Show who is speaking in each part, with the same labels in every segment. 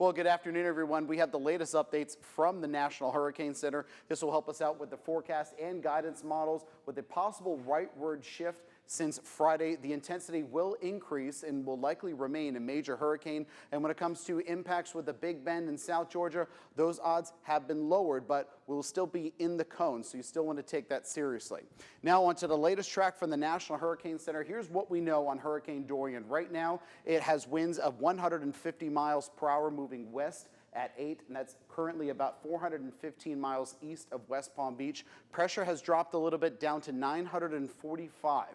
Speaker 1: Well, good afternoon, everyone. We have the latest updates from the National Hurricane Center. This will help us out with the forecast and guidance models with a possible rightward shift. Since Friday, the intensity will increase and will likely remain a major hurricane. And when it comes to impacts with the Big Bend in South Georgia, those odds have been lowered, but will still be in the cone, so you still want to take that seriously. Now on to the latest track from the National Hurricane Center. Here's what we know on Hurricane Dorian. Right now, it has winds of 150 miles per hour moving west at 8, and that's currently about 415 miles east of West Palm Beach. Pressure has dropped a little bit down to 945.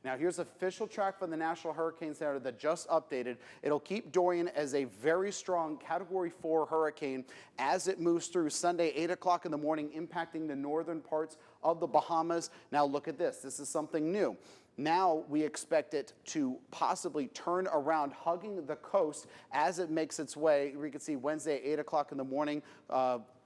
Speaker 1: Now here's official track from the National Hurricane Center that just updated. It'll keep Dorian as a very strong Category 4 hurricane as it moves through Sunday, 8 o'clock in the morning, impacting the northern parts of the Bahamas. Now look at this. This is something new. Now we expect it to possibly turn around, hugging the coast as it makes its way. We can see Wednesday, 8 o'clock in the morning,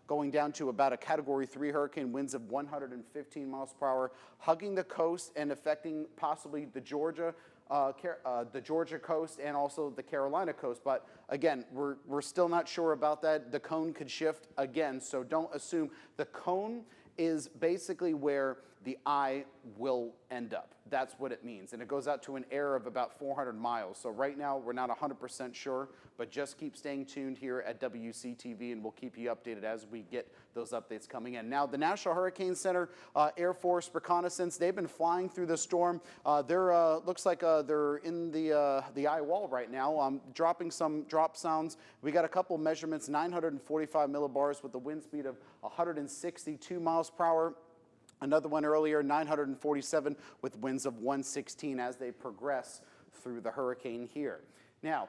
Speaker 1: going down to about a Category 3 hurricane, winds of 115 miles per hour, hugging the coast and affecting possibly the Georgia coast and also the Carolina coast. But again, we're still not sure about that. The cone could shift again, so don't assume. The cone is basically where the eye will end up. That's what it means. And it goes out to an air of about 400 miles. So right now, we're not 100% sure, but just keep staying tuned here at WCTV, and we'll keep you updated as we get those updates coming in. Now, the National Hurricane Center Air Force reconnaissance, they've been flying through the storm. Looks like they're in the eye wall right now, dropping some drop sounds. We got a couple measurements, 945 millibars with a wind speed of 162 miles per hour. Another one earlier, 947 with winds of 116 as they progress through the hurricane here. Now,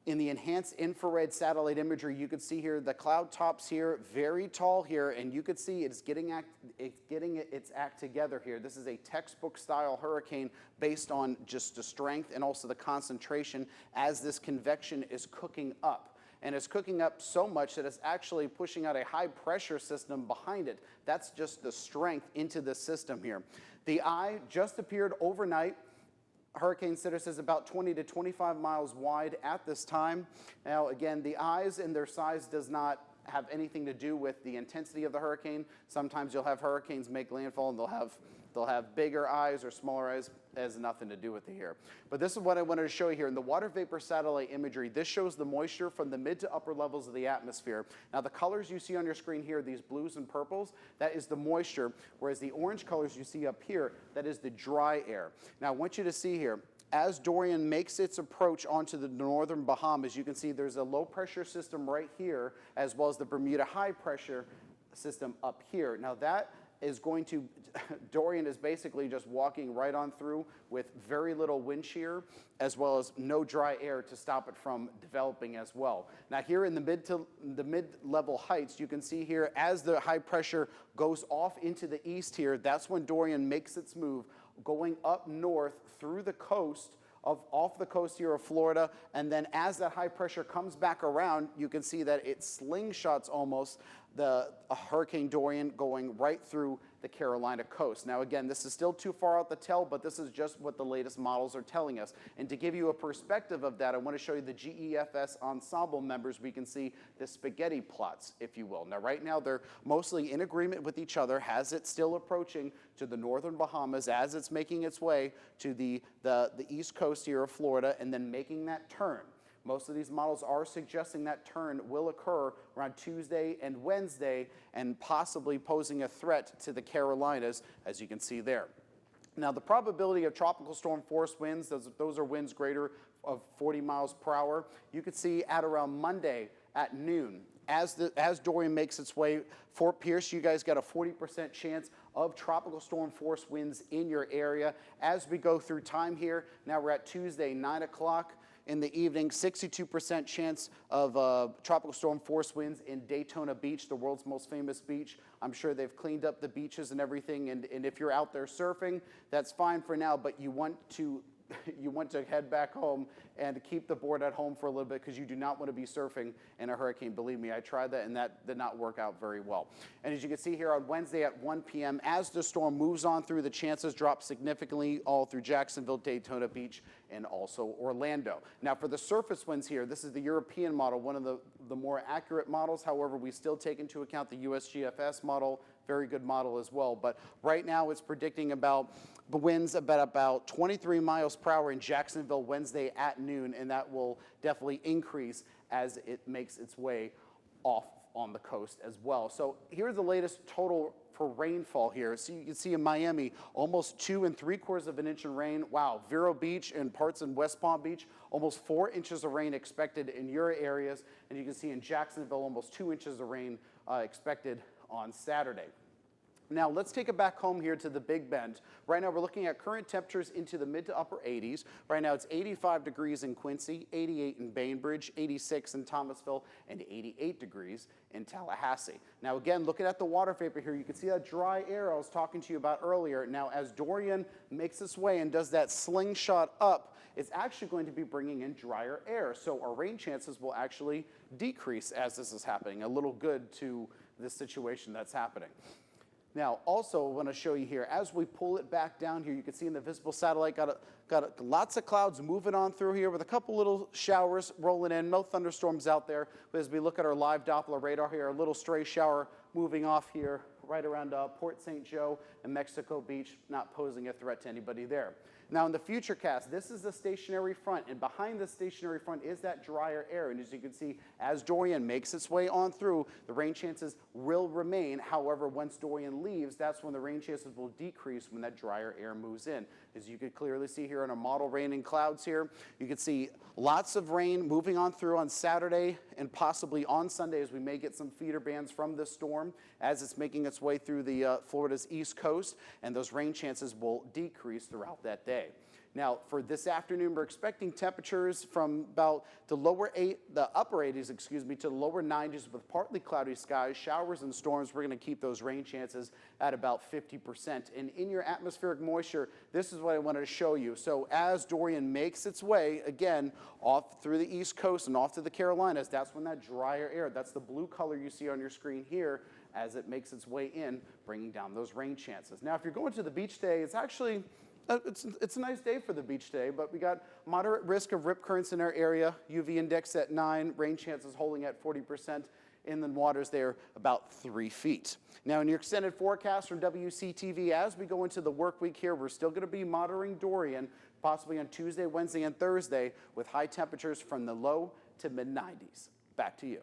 Speaker 1: in the enhanced infrared satellite imagery, you can see here the cloud tops here, very tall here, and you can see it's getting its act together here. This is a textbook style hurricane based on just the strength and also the concentration as this convection is cooking up. And it's cooking up so much that it's actually pushing out a high pressure system behind it. That's just the strength into the system here. The eye just appeared overnight. Hurricane Center says about 20 to 25 miles wide at this time. Now again, the eyes and their size does not have anything to do with the intensity of the hurricane. Sometimes you'll have hurricanes make landfall and they'll have bigger eyes or smaller eyes. It has nothing to do with it here. But this is what I wanted to show you here. In the water vapor satellite imagery, this shows the moisture from the mid to upper levels of the atmosphere. Now the colors you see on your screen here, these blues and purples, that is the moisture, whereas the orange colors you see up here, that is the dry air. Now I want you to see here, as Dorian makes its approach onto the northern Bahamas, you can see there's a low pressure system right here, as well as the Bermuda high pressure system up here. Now that is going to, Dorian is basically just walking right on through with very little wind shear, as well as no dry air to stop it from developing as well. Now here in the mid-level heights, you can see here as the high pressure goes off into the east here, that's when Dorian makes its move, going up north through the coast, off the coast here of Florida, and then as that high pressure comes back around, you can see that it slingshots almost the Hurricane Dorian going right through the Carolina coast. Now again, this is still too far out to tell, but this is just what the latest models are telling us. And to give you a perspective of that, I want to show you the GEFS ensemble members. We can see the spaghetti plots, if you will. Now right now, they're mostly in agreement with each other as it's still approaching to the northern Bahamas, as it's making its way to the east coast here of Florida, and then making that turn. Most of these models are suggesting that turn will occur around Tuesday and Wednesday, and possibly posing a threat to the Carolinas, as you can see there. Now, the probability of tropical storm force winds, those are winds greater of 40 miles per hour. You could see at around Monday at noon, as Dorian makes its way, Fort Pierce, you guys got a 40% chance of tropical storm force winds in your area. As we go through time here, now we're at Tuesday, 9 o'clock. In the evening, 62% chance of tropical storm force winds in Daytona Beach, the world's most famous beach. I'm sure they've cleaned up the beaches and everything, and if you're out there surfing, that's fine for now, but you want to you want to head back home and keep the board at home for a little bit because you do not want to be surfing in a hurricane. Believe me, I tried that and that did not work out very well. And as you can see here on Wednesday at 1 p.m., as the storm moves on through, the chances drop significantly all through Jacksonville, Daytona Beach, and also Orlando. Now for the surface winds here, this is the European model, one of the more accurate models. However, we still take into account the USGFS model, very good model as well. But right now it's predicting about the winds about 23 miles per hour in Jacksonville Wednesday at noon, and that will definitely increase as it makes its way off on the coast as well. So here's the latest total for rainfall here. So you can see in Miami, almost 2 3/4 inches of rain. Wow, Vero Beach and parts in West Palm Beach, almost 4 inches of rain expected in your areas. And you can see in Jacksonville, almost 2 inches of rain expected on Saturday. Now let's take it back home here to the Big Bend. Right now we're looking at current temperatures into the mid to upper 80s. Right now it's 85 degrees in Quincy, 88 in Bainbridge, 86 in Thomasville, and 88 degrees in Tallahassee. Now again, looking at the water vapor here, you can see that dry air I was talking to you about earlier. Now as Dorian makes its way and does that slingshot up, it's actually going to be bringing in drier air. So our rain chances will actually decrease as this is happening. A little good to this situation that's happening. Now, also I want to show you here, as we pull it back down here, you can see in the visible satellite, got lots of clouds moving on through here with a couple little showers rolling in, no thunderstorms out there. But as we look at our live Doppler radar here, a little stray shower moving off here right around Port St. Joe and Mexico Beach, not posing a threat to anybody there. Now in the futurecast, this is the stationary front, and behind the stationary front is that drier air. And as you can see, as Dorian makes its way on through, the rain chances will remain. However, once Dorian leaves, that's when the rain chances will decrease when that drier air moves in. As you can clearly see here in our model rain and clouds here, you can see lots of rain moving on through on Saturday and possibly on Sunday as we may get some feeder bands from this storm as it's making its way through the Florida's east coast, and those rain chances will decrease throughout that day. Now, for this afternoon, we're expecting temperatures from about the upper 80s, to the lower 90s with partly cloudy skies, showers and storms. We're going to keep those rain chances at about 50%. And in your atmospheric moisture, this is what I wanted to show you. So as Dorian makes its way, again, off through the east coast and off to the Carolinas, that's when that drier air, that's the blue color you see on your screen here, as it makes its way in, bringing down those rain chances. Now, if you're going to the beach today, it's actually it's a nice day for the beach today, but we got moderate risk of rip currents in our area, UV index at 9, rain chances holding at 40%, inland waters there about 3 feet. Now in your extended forecast from WCTV, as we go into the work week here, we're still going to be monitoring Dorian, possibly on Tuesday, Wednesday, and Thursday, with high temperatures from the low to mid 90s. Back to you.